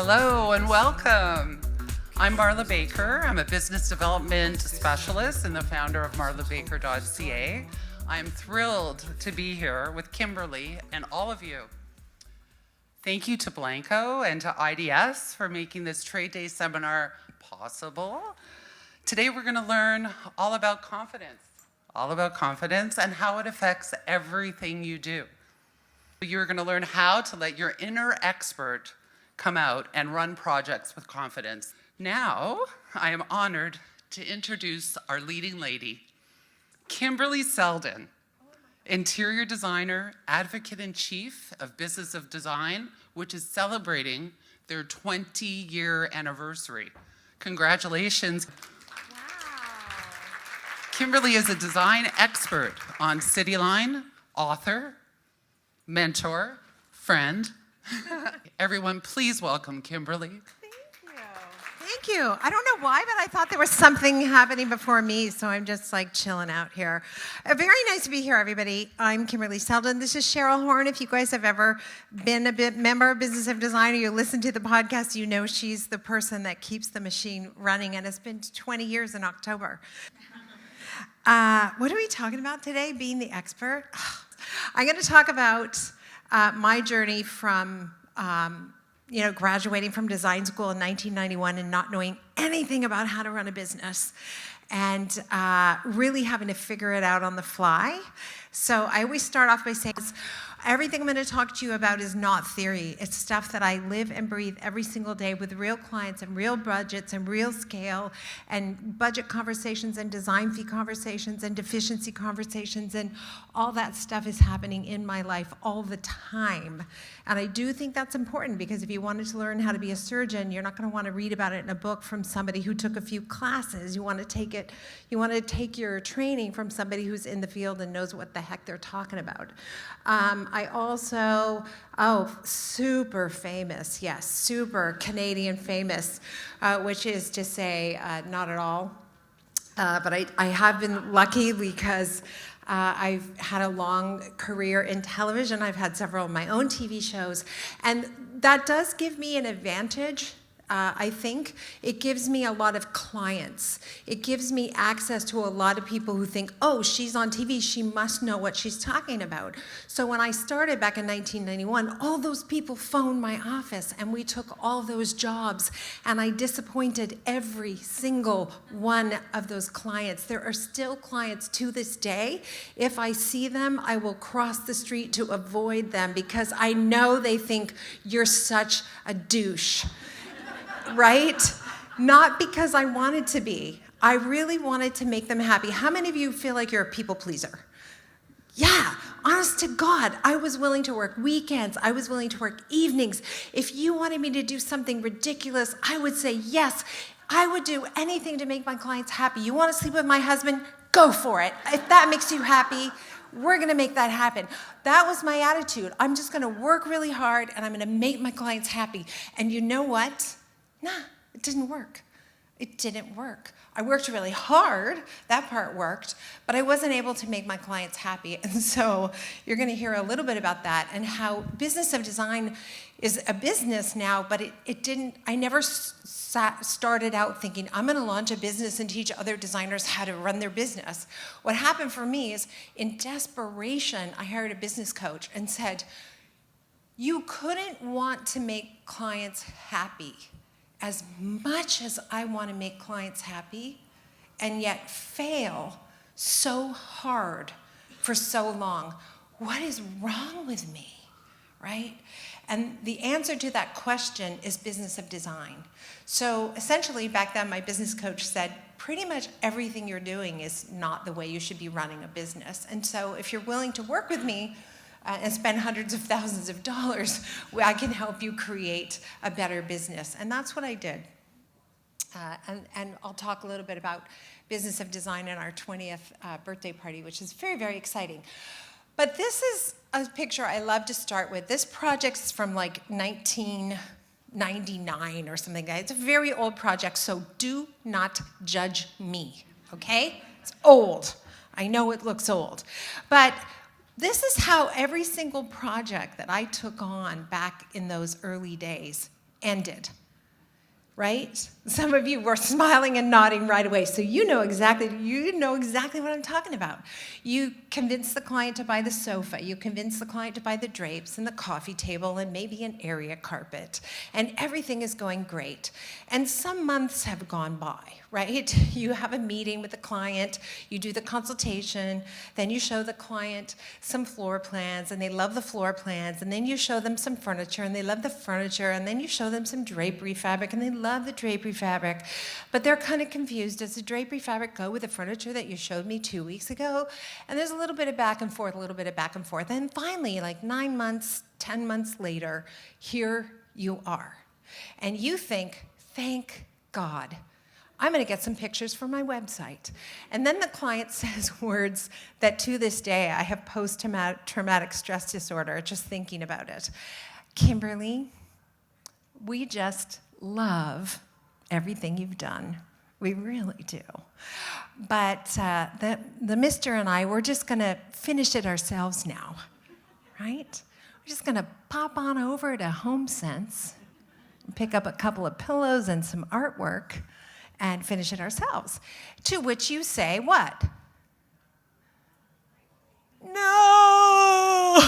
Hello and welcome. I'm Marla Baker. I'm a business development specialist and the founder of marlabaker.ca. I'm thrilled to be here with Kimberly and all of you. Thank you to Blanco and to IDS for making this Trade Day seminar possible. Today we're going to learn all about confidence and how it affects everything you do. You're going to learn how to let your inner expert come out and run projects with confidence. Now, I am honored to introduce our leading lady, Kimberley Seldon, interior designer, advocate-in-chief of Business of Design, which is celebrating their 20-year anniversary. Congratulations. Wow. Kimberley is a design expert on CityLine, author, mentor, friend. Everyone, please welcome Kimberly. Thank you. I don't know why, but I thought there was something happening before me, so I'm just like chilling out here. Very nice to be here, everybody. I'm Kimberley Seldon. This is Cheryl Horn. If you guys have ever been a member of Business of Design or you listen to the podcast, you know she's the person that keeps the machine running, and it's been 20 years in October. What are we talking about today, being the expert? I'm going to talk about my journey from graduating from design school in 1991 and not knowing anything about how to run a business and really having to figure it out on the fly. So I always start off by saying everything I'm going to talk to you about is not theory. It's stuff that I live and breathe every single day with real clients and real budgets and real scale and budget conversations and design fee conversations and deficiency conversations, and all that stuff is happening in my life all the time. And I do think that's important, because if you wanted to learn how to be a surgeon, you're not going to want to read about it in a book from somebody who took a few classes. You want to take your training from somebody who's in the field and knows what the heck they're talking about. I also, super famous, yes, super Canadian famous, which is to say not at all. But I have been lucky because I've had a long career in television. I've had several of my own TV shows, and that does give me an advantage. I think it gives me a lot of clients. It gives me access to a lot of people who think, oh, she's on TV, she must know what she's talking about. So when I started back in 1991, all those people phoned my office, and we took all those jobs, and I disappointed every single one of those clients. There are still clients to this day. If I see them, I will cross the street to avoid them, because I know they think you're such a douche. Right? Not because I wanted to be. I really wanted to make them happy. How many of you feel like you're a people pleaser? Yeah, honest to God, I was willing to work weekends. I was willing to work evenings. If you wanted me to do something ridiculous, I would say yes. I would do anything to make my clients happy. You want to sleep with my husband? Go for it. If that makes you happy, we're going to make that happen. That was my attitude. I'm just going to work really hard, and I'm going to make my clients happy. And you know what? Nah, it didn't work. It didn't work. I worked really hard, that part worked, but I wasn't able to make my clients happy. And so you're going to hear a little bit about that and how Business of Design is a business now, but I never started out thinking, I'm going to launch a business and teach other designers how to run their business. What happened for me is, in desperation, I hired a business coach and said, you couldn't want to make clients happy as much as I want to make clients happy, and yet fail so hard for so long. What is wrong with me, right? And the answer to that question is Business of Design. So essentially, back then, my business coach said, pretty much everything you're doing is not the way you should be running a business. And so if you're willing to work with me, and spend hundreds of thousands of dollars, I can help you create a better business. And that's what I did. And I'll talk a little bit about Business of Design and our 20th birthday party, which is very, very exciting. But this is a picture I love to start with. This project's from like 1999 or something. It's a very old project, so do not judge me, okay? It's old. I know it looks old. But this is how every single project that I took on back in those early days ended. Right? Some of you were smiling and nodding right away, so you know exactly what I'm talking about. You convince the client to buy the sofa, you convince the client to buy the drapes and the coffee table and maybe an area carpet, and everything is going great. And some months have gone by, right? You have a meeting with the client, you do the consultation, then you show the client some floor plans, and they love the floor plans, and then you show them some furniture, and they love the furniture, and then you show them some drapery fabric, and they love the drapery fabric, but they're kind of confused. Does the drapery fabric go with the furniture that you showed me 2 weeks ago? And there's a little bit of back and forth, And finally, like 9 months, 10 months later, here you are. And you think, thank God, I'm going to get some pictures for my website. And then the client says words that to this day I have post-traumatic stress disorder just thinking about it. Kimberly, we just love everything you've done. We really do. But the Mr. and I, we're just going to finish it ourselves now, right? We're just going to pop on over to HomeSense, pick up a couple of pillows and some artwork, and finish it ourselves. To which you say, what? No,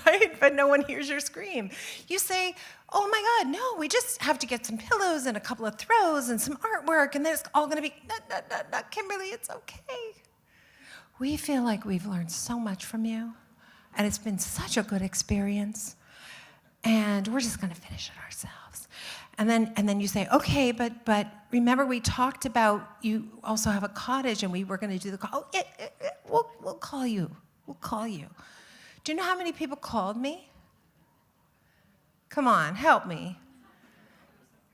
right? But no one hears your scream. You say, oh my God, no, we just have to get some pillows and a couple of throws and some artwork, and then it's all gonna be, no, Kimberly, it's okay. We feel like we've learned so much from you, and it's been such a good experience, and we're just gonna finish it ourselves. And then you say, okay, but remember we talked about you also have a cottage, and we were gonna do the call. Oh, we'll call you. We'll call you. Do you know how many people called me? Come on, help me.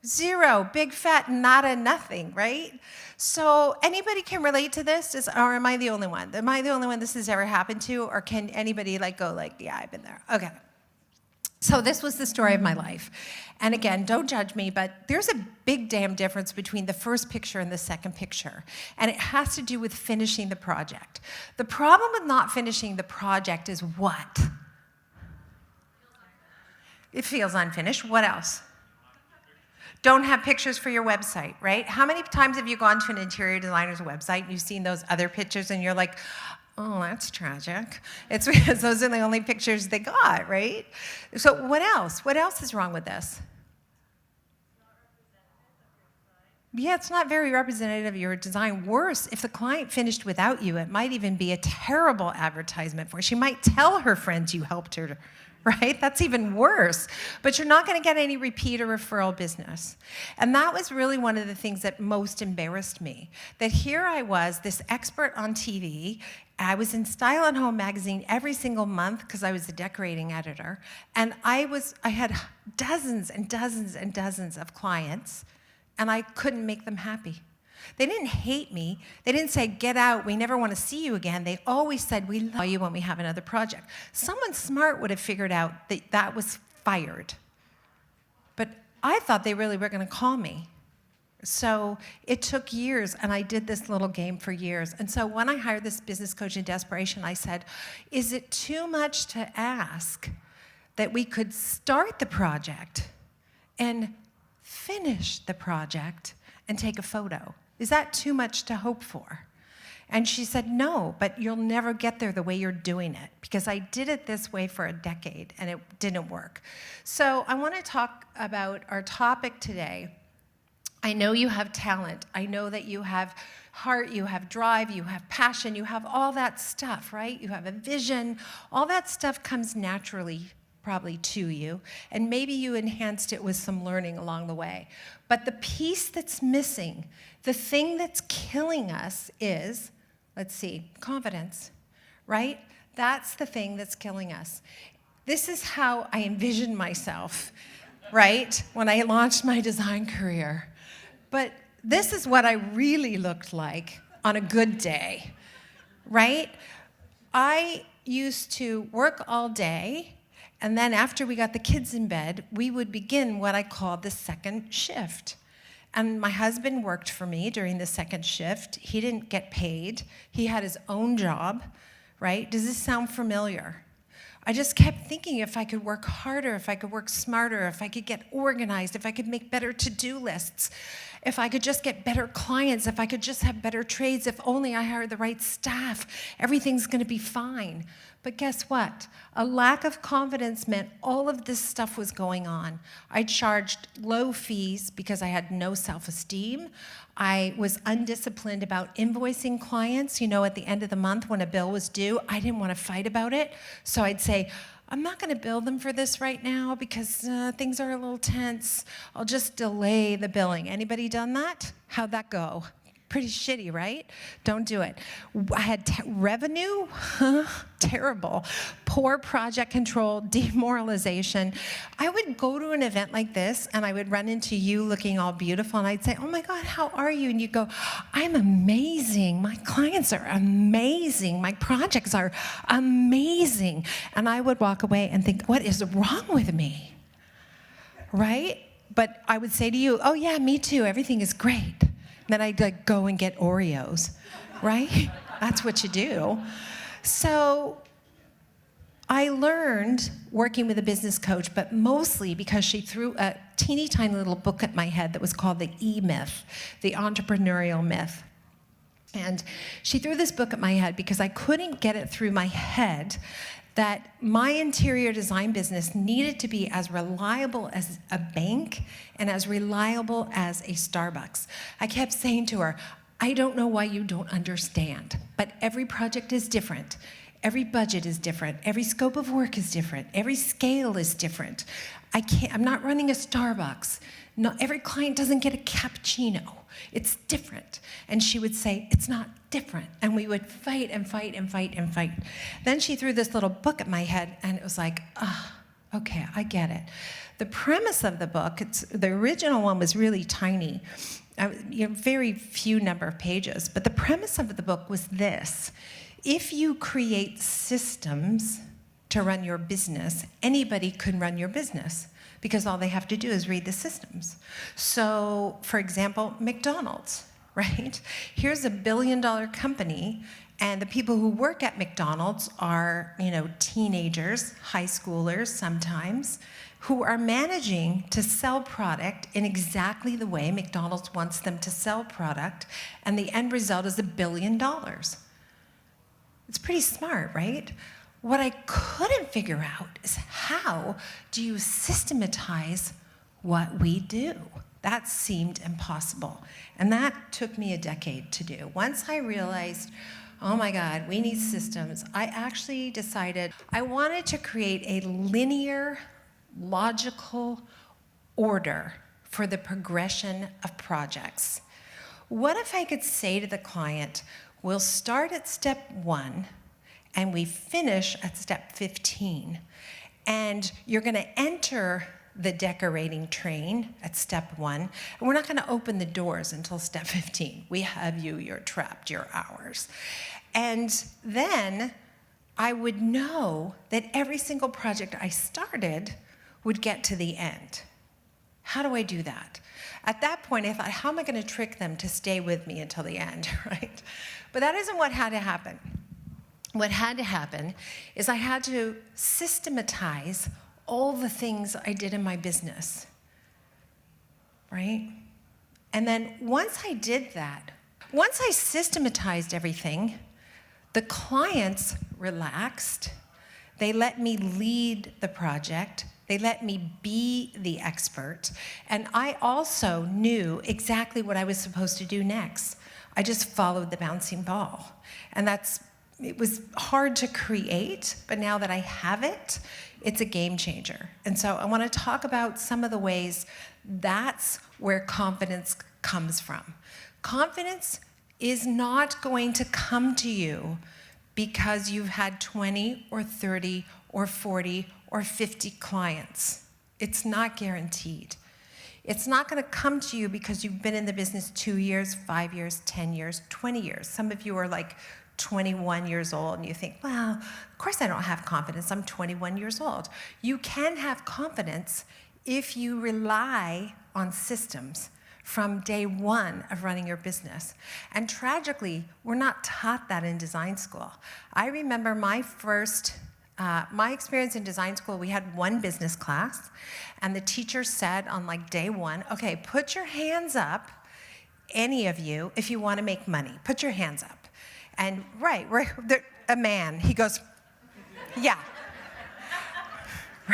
0, big fat nada, nothing, right? So anybody can relate to this, or am I the only one? Am I the only one this has ever happened to, or can anybody go like, yeah, I've been there? Okay. So this was the story of my life. And again, don't judge me, but there's a big damn difference between the first picture and the second picture. And it has to do with finishing the project. The problem with not finishing the project is what? It feels unfinished. What else? Don't have pictures for your website, right? How many times have you gone to an interior designer's website and you've seen those other pictures and you're like, oh, that's tragic. It's because those are the only pictures they got, right? So what else? What else is wrong with this? Yeah, it's not very representative of your design. Worse, if the client finished without you, it might even be a terrible advertisement for her. She might tell her friends you helped her, right? That's even worse. But you're not going to get any repeat or referral business. And that was really one of the things that most embarrassed me. That here I was, this expert on TV. I was in Style and Home magazine every single month because I was the decorating editor. And I had dozens and dozens and dozens of clients, and I couldn't make them happy. They didn't hate me. They didn't say, get out, we never want to see you again. They always said, we love you when we have another project. Someone smart would have figured out that that was fired. But I thought they really were going to call me. So it took years, and I did this little game for years. And so when I hired this business coach in desperation, I said, is it too much to ask that we could start the project and finish the project and take a photo? Is that too much to hope for? And she said, no, but you'll never get there the way you're doing it, because I did it this way for a decade and it didn't work. So I want to talk about our topic today. I know you have talent. I know that you have heart, you have drive, you have passion, you have all that stuff, right? You have a vision. All that stuff comes naturally probably to you, and maybe you enhanced it with some learning along the way. But the piece that's missing, the thing that's killing us is, let's see, confidence, right? That's the thing that's killing us. This is how I envisioned myself, right, when I launched my design career. But this is what I really looked like on a good day, right? I used to work all day, and then after we got the kids in bed, we would begin what I called the second shift. And my husband worked for me during the second shift. He didn't get paid. He had his own job, right? Does this sound familiar? I just kept thinking if I could work harder, if I could work smarter, if I could get organized, if I could make better to-do lists, if I could just get better clients, if I could just have better trades, if only I hired the right staff, everything's gonna be fine. But guess what? A lack of confidence meant all of this stuff was going on. I charged low fees because I had no self-esteem. I was undisciplined about invoicing clients. You know, at the end of the month when a bill was due, I didn't want to fight about it. So I'd say, I'm not going to bill them for this right now because things are a little tense. I'll just delay the billing. Anybody done that? How'd that go? Pretty shitty, right? Don't do it. I had revenue, terrible. Poor project control, demoralization. I would go to an event like this and I would run into you looking all beautiful and I'd say, oh my God, how are you? And you'd go, I'm amazing. My clients are amazing. My projects are amazing. And I would walk away and think, what is wrong with me? Right? But I would say to you, oh yeah, me too. Everything is great. Then I'd like go and get Oreos, right? That's what you do. So I learned working with a business coach, but mostly because she threw a teeny tiny little book at my head that was called the E-Myth, the entrepreneurial myth. And she threw this book at my head because I couldn't get it through my head that my interior design business needed to be as reliable as a bank and as reliable as a Starbucks. I kept saying to her, I don't know why you don't understand, but every project is different. Every budget is different. Every scope of work is different. Every scale is different. I'm not running a Starbucks. Not every client doesn't get a cappuccino. It's different. And she would say, it's not different. And we would fight and fight and fight and fight. Then she threw this little book at my head, and it was like, okay, I get it. The premise of the book, the original one was really tiny, very few number of pages, but the premise of the book was this. If you create systems to run your business, anybody can run your business, because all they have to do is read the systems. So, for example, McDonald's, right? Here's $1 billion company, and the people who work at McDonald's are, teenagers, high schoolers sometimes, who are managing to sell product in exactly the way McDonald's wants them to sell product, and the end result is $1 billion. It's pretty smart, right? What I couldn't figure out is how do you systematize what we do? That seemed impossible. And that took me a decade to do. Once I realized, oh my God, we need systems, I actually decided I wanted to create a linear, logical order for the progression of projects. What if I could say to the client, we'll start at step 1, and we finish at step 15. And you're gonna enter the decorating train at step 1, and we're not gonna open the doors until step 15. We have you, you're trapped, you're ours. And then I would know that every single project I started would get to the end. How do I do that? At that point, I thought, how am I gonna trick them to stay with me until the end, right? But that isn't what had to happen. What had to happen is I had to systematize all the things I did in my business, right? And then once I did that, once I systematized everything, the clients relaxed. They let me lead the project. They let me be the expert. And I also knew exactly what I was supposed to do next. I just followed the bouncing ball. And it was hard to create, but now that I have it, it's a game changer. And so I want to talk about some of the ways that's where confidence comes from. Confidence is not going to come to you because you've had 20 or 30 or 40 or 50 clients. It's not guaranteed. It's not going to come to you because you've been in the business 2 years, 5 years, 10 years, 20 years. Some of you are like 21 years old and you think, well, of course I don't have confidence. I'm 21 years old. You can have confidence if you rely on systems from day one of running your business. And tragically, we're not taught that in design school. I remember my first My experience in design school, we had one business class, and the teacher said on like day one, okay, put your hands up, any of you, if you want to make money. Put your hands up. And a man, he goes, yeah.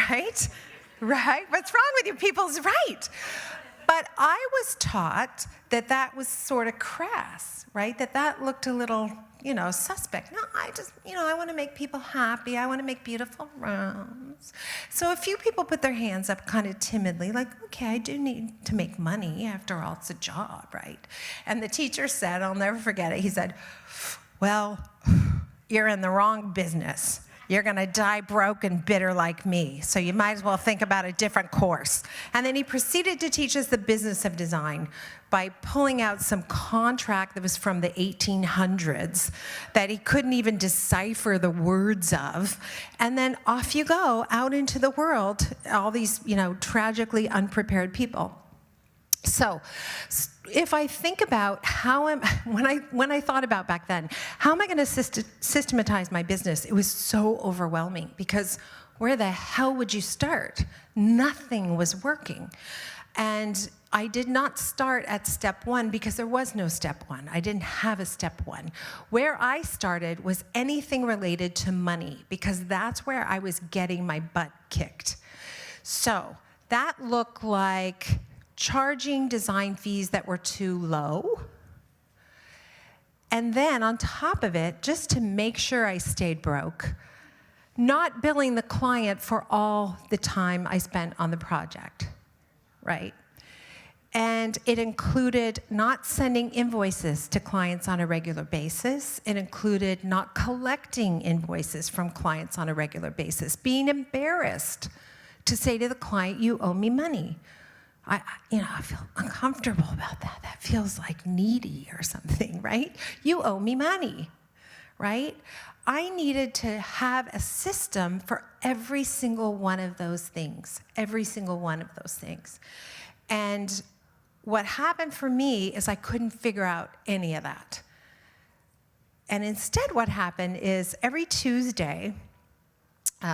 Right? Right? What's wrong with you? People's right. But I was taught that that was sort of crass, right? That looked a little, suspect. No, I want to make people happy. I want to make beautiful rooms. So a few people put their hands up kind of timidly, like, okay, I do need to make money. After all, it's a job, right? And the teacher said, I'll never forget it, he said, well, you're in the wrong business. You're going to die broke and bitter like me, so you might as well think about a different course. And then he proceeded to teach us the business of design by pulling out some contract that was from the 1800s that he couldn't even decipher the words of. And then off you go, out into the world, all these, tragically unprepared people. So if I think about when I thought about back then, how am I going to systematize my business? It was so overwhelming because where the hell would you start? Nothing was working. And I did not start at step one because there was no step one. I didn't have a step one. Where I started was anything related to money because that's where I was getting my butt kicked. So that looked like charging design fees that were too low. And then on top of it, just to make sure I stayed broke, not billing the client for all the time I spent on the project, right? And it included not sending invoices to clients on a regular basis. It included not collecting invoices from clients on a regular basis, being embarrassed to say to the client, you owe me money. I feel uncomfortable about that. That feels like needy or something, right? You owe me money, right? I needed to have a system for every single one of those things, every single one of those things. And what happened for me is I couldn't figure out any of that. And instead what happened is every Tuesday,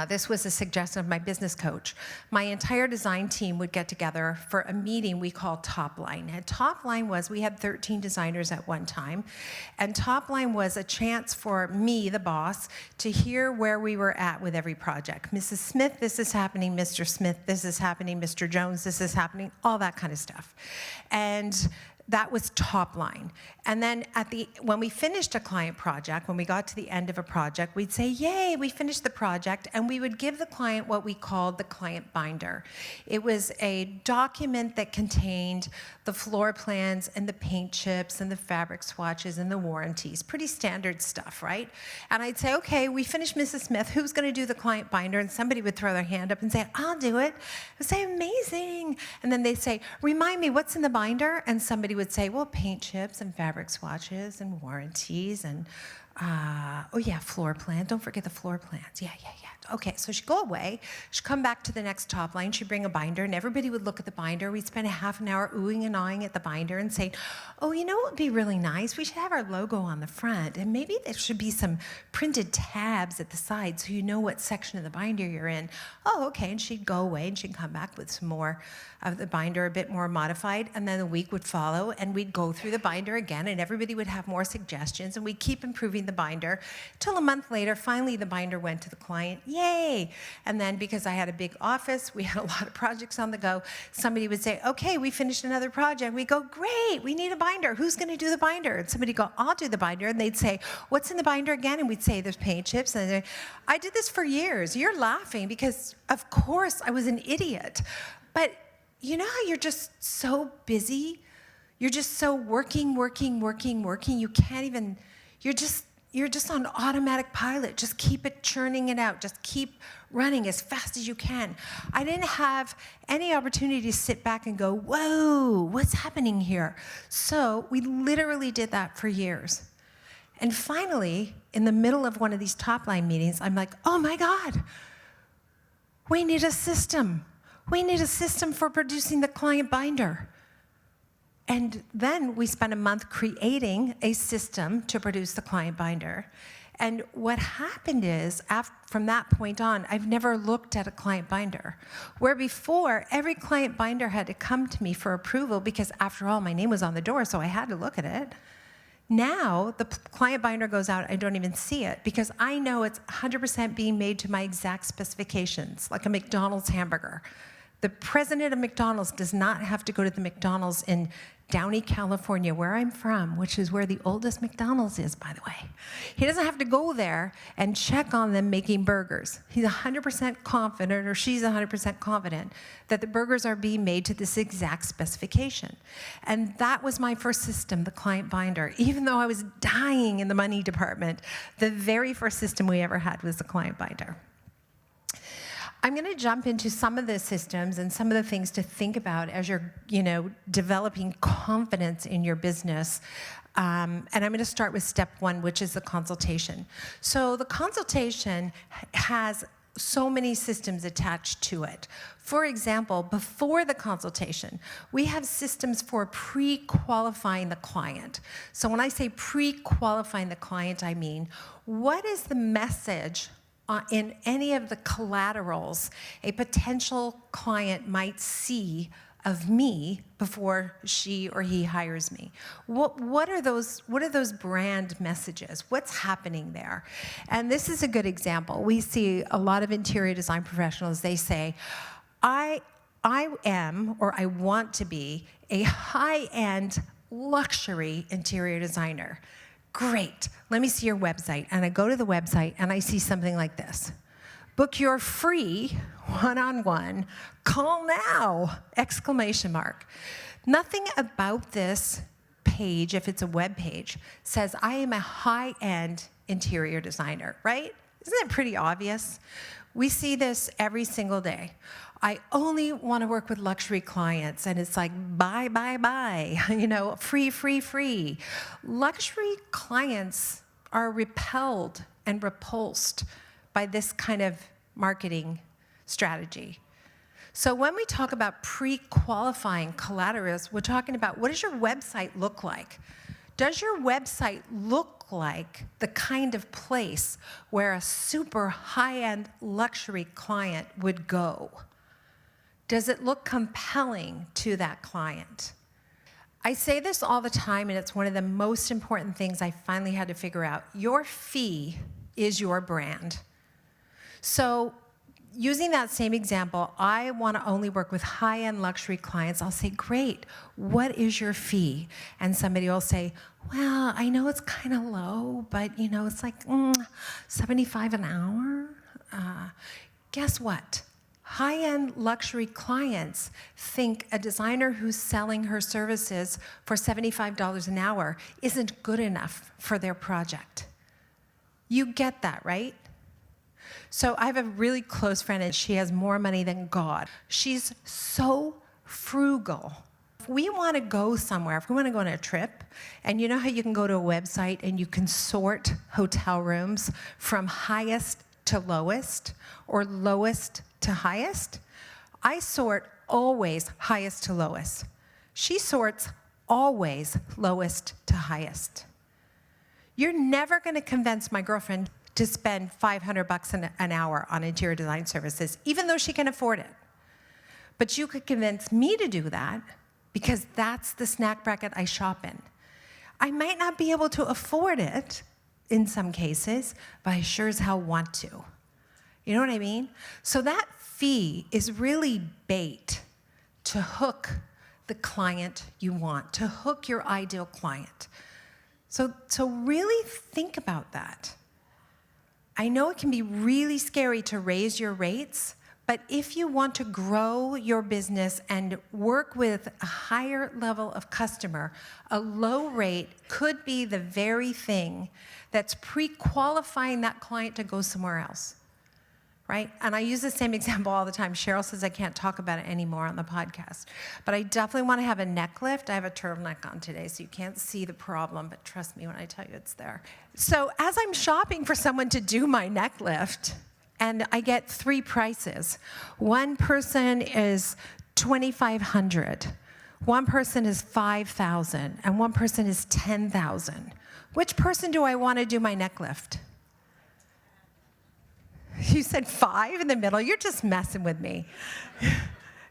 this was a suggestion of my business coach. My entire design team would get together for a meeting we called Top Line. And Top Line was, we had 13 designers at one time, and Top Line was a chance for me, the boss, to hear where we were at with every project. Mrs. Smith, this is happening. Mr. Smith, this is happening. Mr. Jones, this is happening. All that kind of stuff. And that was Top Line. And then when we finished a client project, when we got to the end of a project, we'd say, yay, we finished the project, and we would give the client what we called the client binder. It was a document that contained the floor plans and the paint chips and the fabric swatches and the warranties. Pretty standard stuff, right? And I'd say, okay, we finished Mrs. Smith, who's gonna do the client binder? And somebody would throw their hand up and say, I'll do it. I'd say, amazing. And then they'd say, remind me, what's in the binder? And somebody would say, well, paint chips and fabric swatches and warranties and, oh yeah, floor plan. Don't forget the floor plans. Yeah. Okay, so she'd go away. She'd come back to the next Top Line. She'd bring a binder, and everybody would look at the binder. We'd spend a half an hour oohing and awing at the binder and saying, oh, you know what would be really nice? We should have our logo on the front, and maybe there should be some printed tabs at the side so you know what section of the binder you're in. Oh, okay, and she'd go away, and she'd come back with some more of the binder, a bit more modified, and then a week would follow, and we'd go through the binder again, and everybody would have more suggestions, and we'd keep improving the binder till a month later, finally the binder went to the client. Yay! And then because I had a big office, we had a lot of projects on the go, somebody would say, okay, we finished another project. We go, great, we need a binder. Who's going to do the binder? And somebody go, I'll do the binder. And they'd say, what's in the binder again? And we'd say, there's paint chips. And I did this for years. You're laughing because, of course, I was an idiot. But you know how you're just so busy? You're just so working. You can't even, you're just on automatic pilot. Just keep it churning it out. Just keep running as fast as you can. I didn't have any opportunity to sit back and go, whoa, what's happening here? So we literally did that for years. And finally, in the middle of one of these Top Line meetings, I'm like, oh my God, we need a system. We need a system for producing the client binder. And then we spent a month creating a system to produce the client binder. And what happened is, from that point on, I've never looked at a client binder. Where before, every client binder had to come to me for approval because, after all, my name was on the door, so I had to look at it. Now, the client binder goes out, I don't even see it because I know it's 100% being made to my exact specifications, like a McDonald's hamburger. The president of McDonald's does not have to go to the McDonald's in Downey, California, where I'm from, which is where the oldest McDonald's is, by the way. He doesn't have to go there and check on them making burgers. He's 100% confident, or she's 100% confident, that the burgers are being made to this exact specification. And that was my first system, the client binder. Even though I was dying in the money department, the very first system we ever had was the client binder. I'm going to jump into some of the systems and some of the things to think about as you're, developing confidence in your business. And I'm going to start with step one, which is the consultation. So the consultation has so many systems attached to it. For example, before the consultation, we have systems for pre-qualifying the client. So when I say pre-qualifying the client, I mean, what is the message in any of the collaterals a potential client might see of me before she or he hires me? What are those brand messages? What's happening there? And this is a good example. We see a lot of interior design professionals, they say, I am, or I want to be, a high-end luxury interior designer. Great, let me see your website. And I go to the website and I see something like this. Book your free one-on-one, call now, exclamation mark. Nothing about this page, if it's a web page, says I am a high-end interior designer, right? Isn't that pretty obvious? We see this every single day. I only want to work with luxury clients, and it's like, buy, buy, buy, free, free, free. Luxury clients are repelled and repulsed by this kind of marketing strategy. So when we talk about pre-qualifying collaterals, we're talking about, what does your website look like? Does your website look like the kind of place where a super high-end luxury client would go? Does it look compelling to that client? I say this all the time, and it's one of the most important things I finally had to figure out. Your fee is your brand. So using that same example, I want to only work with high-end luxury clients. I'll say, great, what is your fee? And somebody will say, well, I know it's kind of low, but it's like $75 an hour. Guess what? High-end luxury clients think a designer who's selling her services for $75 an hour isn't good enough for their project. You get that, right? So I have a really close friend, and she has more money than God. She's so frugal. If we want to go somewhere, if we want to go on a trip, and you know how you can go to a website and you can sort hotel rooms from highest to lowest, or lowest to highest? I sort always highest to lowest. She sorts always lowest to highest. You're never going to convince my girlfriend to spend $500 an hour on interior design services, even though she can afford it. But you could convince me to do that because that's the snack bracket I shop in. I might not be able to afford it in some cases, but I sure as hell want to. You know what I mean? So that fee is really bait to hook the client you want, to hook your ideal client. So really think about that. I know it can be really scary to raise your rates, but if you want to grow your business and work with a higher level of customer, a low rate could be the very thing that's pre-qualifying that client to go somewhere else. Right? And I use the same example all the time. Cheryl says I can't talk about it anymore on the podcast. But I definitely want to have a neck lift. I have a turtleneck on today, so you can't see the problem, but trust me when I tell you it's there. So as I'm shopping for someone to do my neck lift, and I get 3 prices. One person is $2,500. One person is $5,000, and one person is $10,000. Which person do I want to do my neck lift? You said 5 in the middle. You're just messing with me.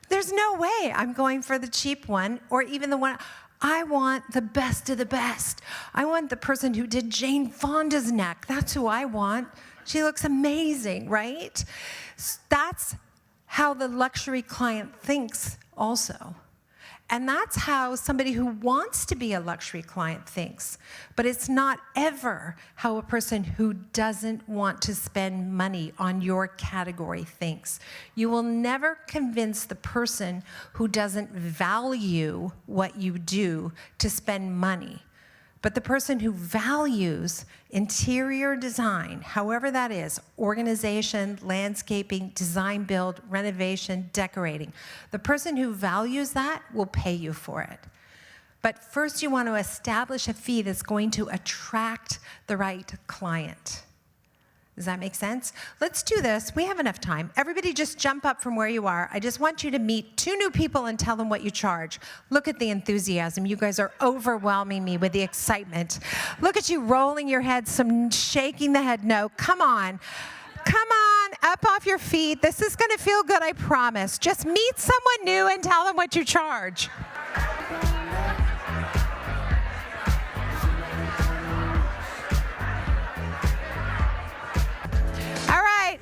There's no way I'm going for the cheap one or even the one. I want the best of the best. I want the person who did Jane Fonda's neck. That's who I want. She looks amazing, right? That's how the luxury client thinks also. And that's how somebody who wants to be a luxury client thinks. But it's not ever how a person who doesn't want to spend money on your category thinks. You will never convince the person who doesn't value what you do to spend money. But the person who values interior design, however that is, organization, landscaping, design build, renovation, decorating, the person who values that will pay you for it. But first you want to establish a fee that's going to attract the right client. Does that make sense? Let's do this. We have enough time. Everybody just jump up from where you are. I just want you to meet 2 new people and tell them what you charge. Look at the enthusiasm. You guys are overwhelming me with the excitement. Look at you rolling your head, some shaking the head no. Come on. Come on, up off your feet. This is going to feel good, I promise. Just meet someone new and tell them what you charge. All right,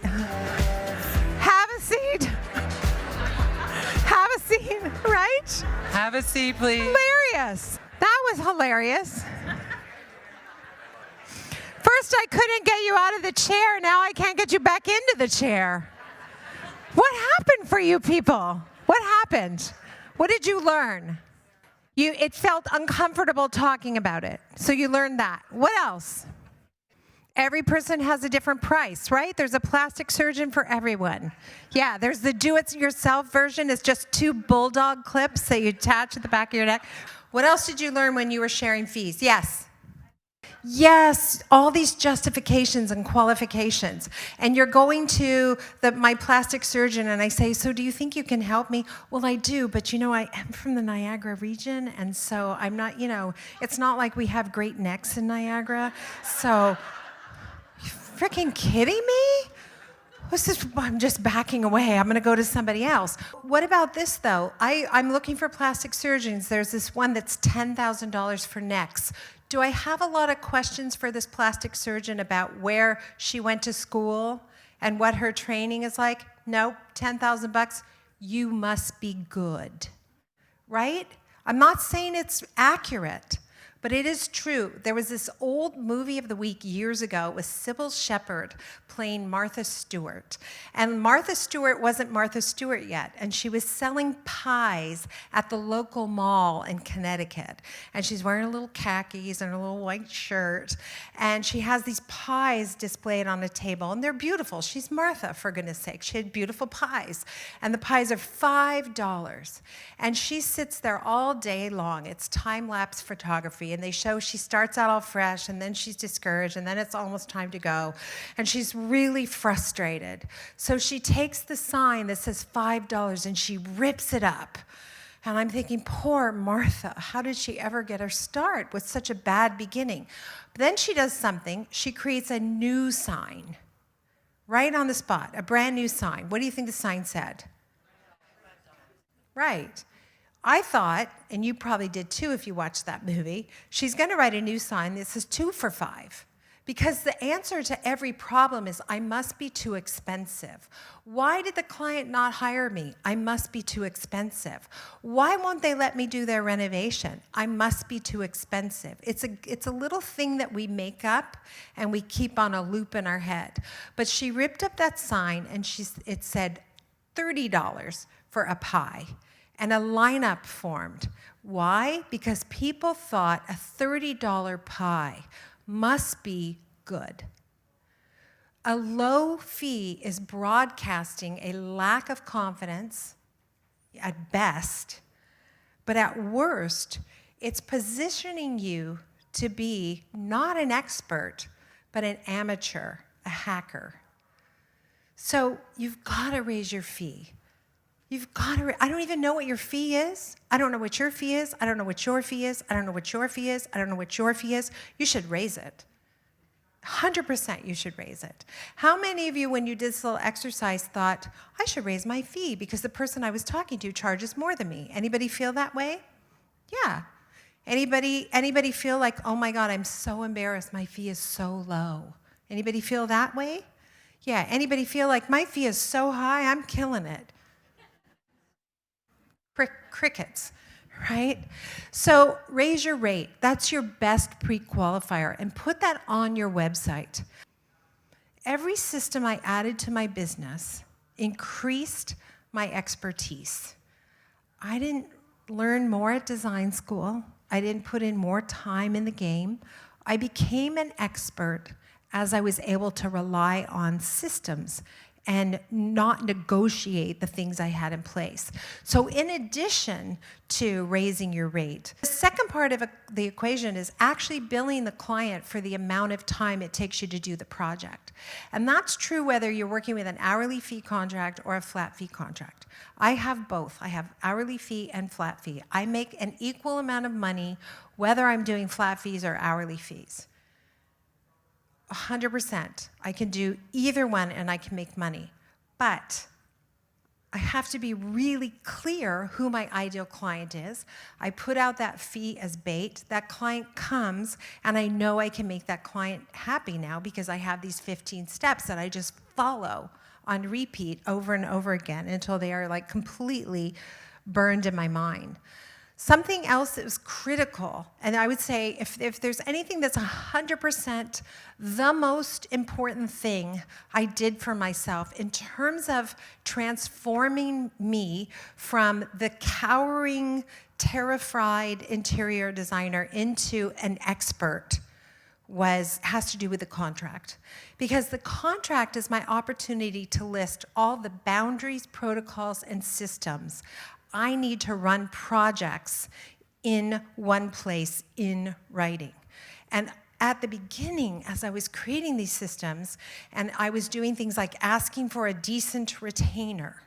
have a seat. Have a seat, right? Have a seat, please. Hilarious. That was hilarious. First I couldn't get you out of the chair, now I can't get you back into the chair. What happened for you people? What happened? What did you learn? It felt uncomfortable talking about it, so you learned that. What else? Every person has a different price, right? There's a plastic surgeon for everyone. Yeah, there's the do-it-yourself version. It's just 2 bulldog clips that you attach at the back of your neck. What else did you learn when you were sharing fees? Yes. Yes, all these justifications and qualifications. And you're going to my plastic surgeon and I say, so do you think you can help me? Well, I do, but you know, I am from the Niagara region, and so I'm not, it's not like we have great necks in Niagara. So, freaking kidding me? I'm just backing away. I'm going to go to somebody else. What about this, though? I'm looking for plastic surgeons. There's this one that's $10,000 for necks. Do I have a lot of questions for this plastic surgeon about where she went to school and what her training is like? No, 10,000 bucks. You must be good, right? I'm not saying it's accurate, but it is true. There was this old movie of the week years ago with Sybil Shepherd playing Martha Stewart. And Martha Stewart wasn't Martha Stewart yet, and she was selling pies at the local mall in Connecticut. And she's wearing a little khakis and a little white shirt, and she has these pies displayed on a table, and they're beautiful. She's Martha, for goodness sake. She had beautiful pies, and the pies are $5. And she sits there all day long. It's time-lapse photography, and they show she starts out all fresh, and then she's discouraged, and then it's almost time to go. And she's really frustrated. So she takes the sign that says $5, and she rips it up. And I'm thinking, poor Martha, how did she ever get her start with such a bad beginning? But then she does something. She creates a new sign, right on the spot, a brand new sign. What do you think the sign said? Right. I thought, and you probably did too if you watched that movie, she's going to write a new sign that says 2 for $5. Because the answer to every problem is, I must be too expensive. Why did the client not hire me? I must be too expensive. Why won't they let me do their renovation? I must be too expensive. It's a little thing that we make up and we keep on a loop in our head. But she ripped up that sign and it said $30 for a pie. And a lineup formed. Why? Because people thought a $30 pie must be good. A low fee is broadcasting a lack of confidence at best, but at worst, it's positioning you to be not an expert, but an amateur, a hacker. So you've got to raise your fee. I don't even know what your fee is. I don't know what your fee is. I don't know what your fee is. I don't know what your fee is. I don't know what your fee is. You should raise it. 100% you should raise it. How many of you, when you did this little exercise, thought, I should raise my fee because the person I was talking to charges more than me? Anybody feel that way? Yeah. Anybody feel like, oh my God, I'm so embarrassed, my fee is so low? Anybody feel that way? Yeah. Anybody feel like my fee is so high, I'm killing it? Crickets. Right? So raise your rate. That's your best pre-qualifier, and put that on your website. Every system I added to my business increased my expertise. I didn't learn more at design school. I didn't put in more time in the game. I became an expert as I was able to rely on systems and not negotiate the things I had in place. So in addition to raising your rate, the second part of the equation is actually billing the client for the amount of time it takes you to do the project. And that's true whether you're working with an hourly fee contract or a flat fee contract. I have both. I have hourly fee and flat fee. I make an equal amount of money whether I'm doing flat fees or hourly fees. 100%. I can do either one and I can make money. But I have to be really clear who my ideal client is. I put out that fee as bait. That client comes and I know I can make that client happy now because I have these 15 steps that I just follow on repeat over and over again until they are like completely burned in my mind. Something else that was critical, and I would say if there's anything that's 100% the most important thing I did for myself in terms of transforming me from the cowering, terrified interior designer into an expert has to do with the contract. Because the contract is my opportunity to list all the boundaries, protocols, and systems I need to run projects in one place in writing. And at the beginning, as I was creating these systems, and I was doing things like asking for a decent retainer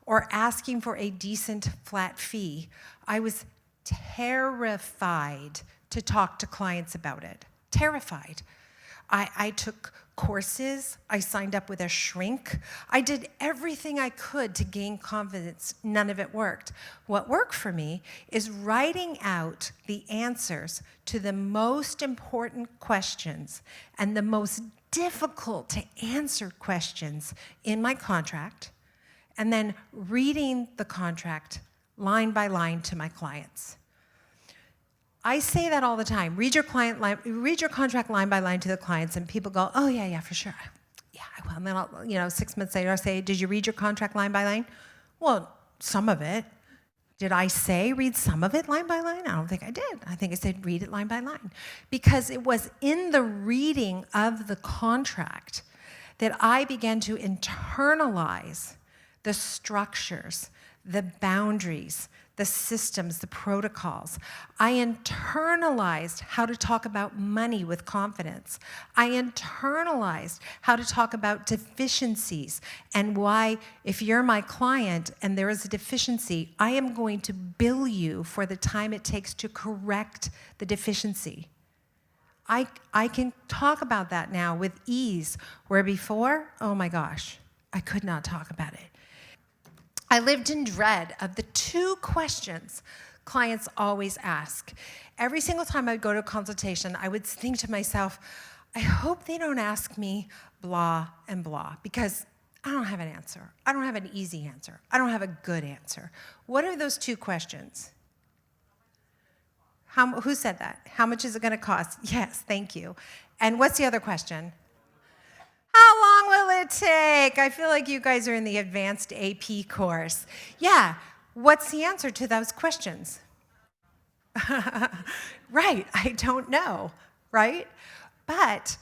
or asking for a decent flat fee, I was terrified to talk to clients about it. Terrified. I took courses, I signed up with a shrink. I did everything I could to gain confidence. None of it worked. What worked for me is writing out the answers to the most important questions and the most difficult to answer questions in my contract, and then reading the contract line by line to my clients. I say that all the time. Read your contract line by line to the clients, and people go, "Oh yeah, for sure, yeah, I will." And then I'll, 6 months later, I'll say, "Did you read your contract line by line?" Well, some of it. Did I say read some of it line by line? I don't think I did. I think I said read it line by line, because it was in the reading of the contract that I began to internalize the structures, the boundaries, the systems, the protocols. I internalized how to talk about money with confidence. I internalized how to talk about deficiencies and why, if you're my client and there is a deficiency, I am going to bill you for the time it takes to correct the deficiency. I can talk about that now with ease, where before, oh my gosh, I could not talk about it. I lived in dread of the two questions clients always ask. Every single time I would go to a consultation, I would think to myself, I hope they don't ask me blah and blah, because I don't have an answer. I don't have an easy answer. I don't have a good answer. What are those two questions? Who said that? How much is it going to cost? Yes, thank you. And what's the other question? How long will it take? I feel like you guys are in the advanced AP course. Yeah, what's the answer to those questions? Right, I don't know, right? But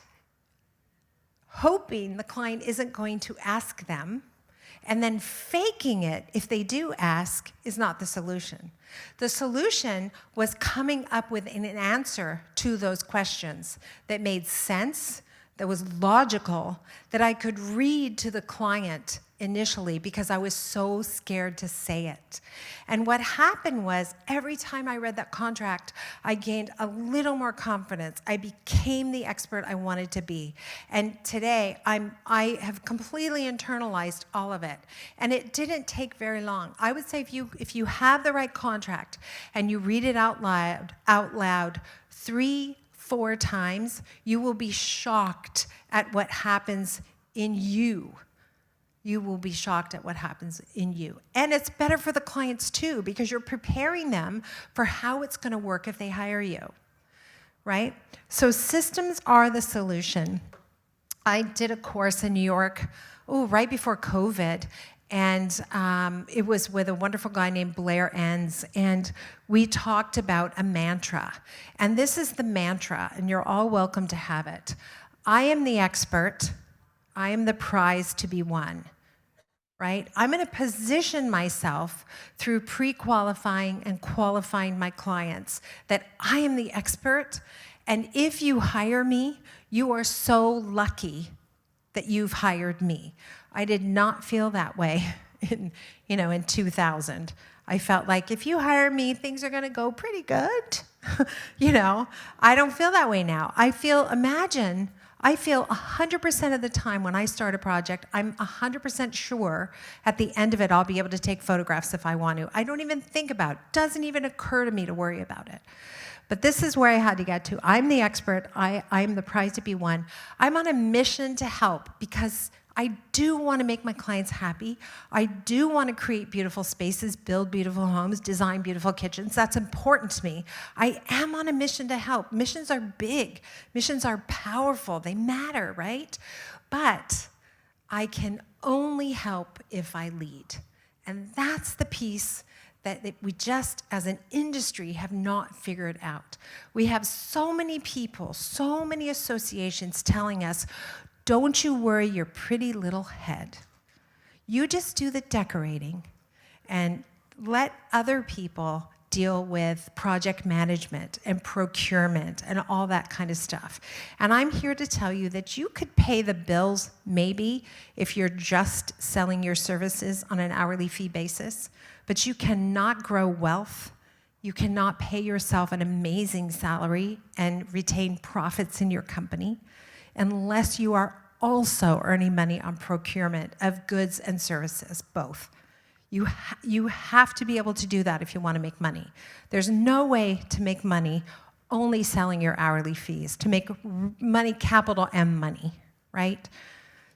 hoping the client isn't going to ask them and then faking it if they do ask is not the solution. The solution was coming up with an answer to those questions that made sense, that was logical, that I could read to the client initially because I was so scared to say it. And what happened was every time I read that contract, I gained a little more confidence. I became the expert I wanted to be. And today, I have completely internalized all of it. And it didn't take very long. I would say if you have the right contract and you read it out loud 3-4 times, you will be shocked at what happens in you. You will be shocked at what happens in you. And it's better for the clients too, because you're preparing them for how it's going to work if they hire you, right? So systems are the solution. I did a course in New York, right before COVID, and it was with a wonderful guy named Blair Enns, and we talked about a mantra. And this is the mantra, and you're all welcome to have it. I am the expert. I am the prize to be won, right? I'm going to position myself through pre-qualifying and qualifying my clients that I am the expert, and if you hire me, you are so lucky that you've hired me. I did not feel that way in 2000. I felt like if you hire me, things are going to go pretty good. I don't feel that way now. I feel 100% of the time when I start a project, I'm 100% sure at the end of it I'll be able to take photographs if I want to. I don't even think about it. Doesn't even occur to me to worry about it. But this is where I had to get to. I'm the expert. I'm the prize to be won. I'm on a mission to help because I do want to make my clients happy. I do want to create beautiful spaces, build beautiful homes, design beautiful kitchens. That's important to me. I am on a mission to help. Missions are big. Missions are powerful. They matter, right? But I can only help if I lead. And that's the piece that we just, as an industry, have not figured out. We have so many people, so many associations telling us, don't you worry your pretty little head. You just do the decorating and let other people deal with project management and procurement and all that kind of stuff. And I'm here to tell you that you could pay the bills maybe if you're just selling your services on an hourly fee basis, but you cannot grow wealth. You cannot pay yourself an amazing salary and retain profits in your company unless you are also earning money on procurement of goods and services, both. You have to be able to do that if you want to make money. There's no way to make money only selling your hourly fees, to make money, capital M money, right?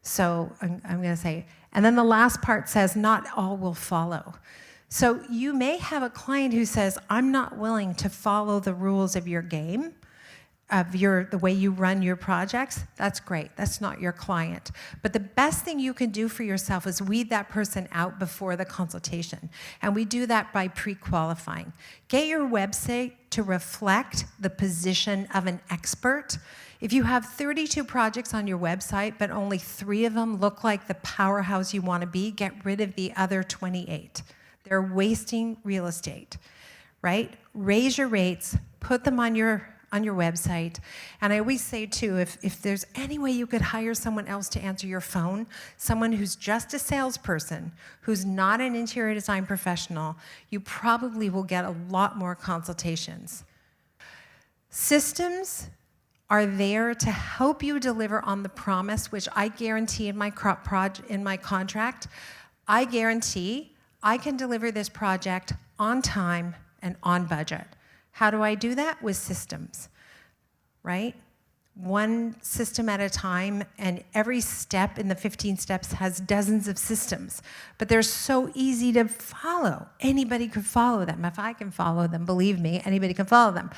So I'm going to say, and then the last part says, not all will follow. So you may have a client who says, I'm not willing to follow the rules of your game, of the way you run your projects. That's great. That's not your client. But the best thing you can do for yourself is weed that person out before the consultation. And we do that by pre-qualifying. Get your website to reflect the position of an expert. If you have 32 projects on your website, but only 3 of them look like the powerhouse you want to be, get rid of the other 28. They're wasting real estate, right? Raise your rates, put them on your website. And I always say too, if there's any way you could hire someone else to answer your phone, someone who's just a salesperson, who's not an interior design professional, you probably will get a lot more consultations. Systems are there to help you deliver on the promise, which I guarantee in my contract. I guarantee I can deliver this project on time and on budget. How do I do that? With systems, right? One system at a time, and every step in the 15 steps has dozens of systems. But they're so easy to follow. Anybody could follow them. If I can follow them, believe me, anybody can follow them.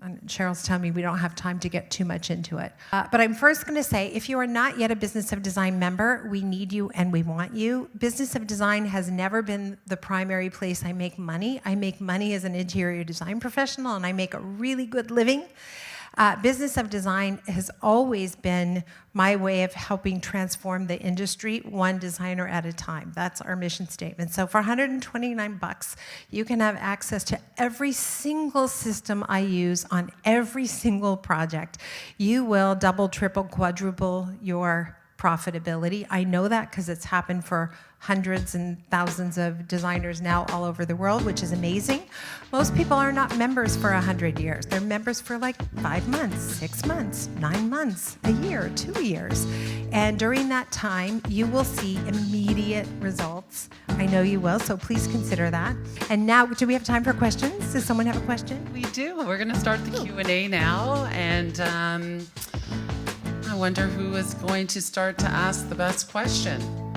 And Cheryl's telling me we don't have time to get too much into it. But I'm first going to say, if you are not yet a Business of Design member, we need you and we want you. Business of Design has never been the primary place I make money. I make money as an interior design professional, and I make a really good living. Business of Design has always been my way of helping transform the industry one designer at a time. That's our mission statement. So for $129, you can have access to every single system I use on every single project. You will double, triple, quadruple your profitability. I know that because it's happened for hundreds and thousands of designers now all over the world, which is amazing. Most people are not members for 100 years. They're members for like 5 months, 6 months, 9 months, a year, 2 years. And during that time, you will see immediate results. I know you will, so please consider that. And now, do we have time for questions? Does someone have a question? We do. We're going to start the Q&A now, and I wonder who is going to start to ask the best question.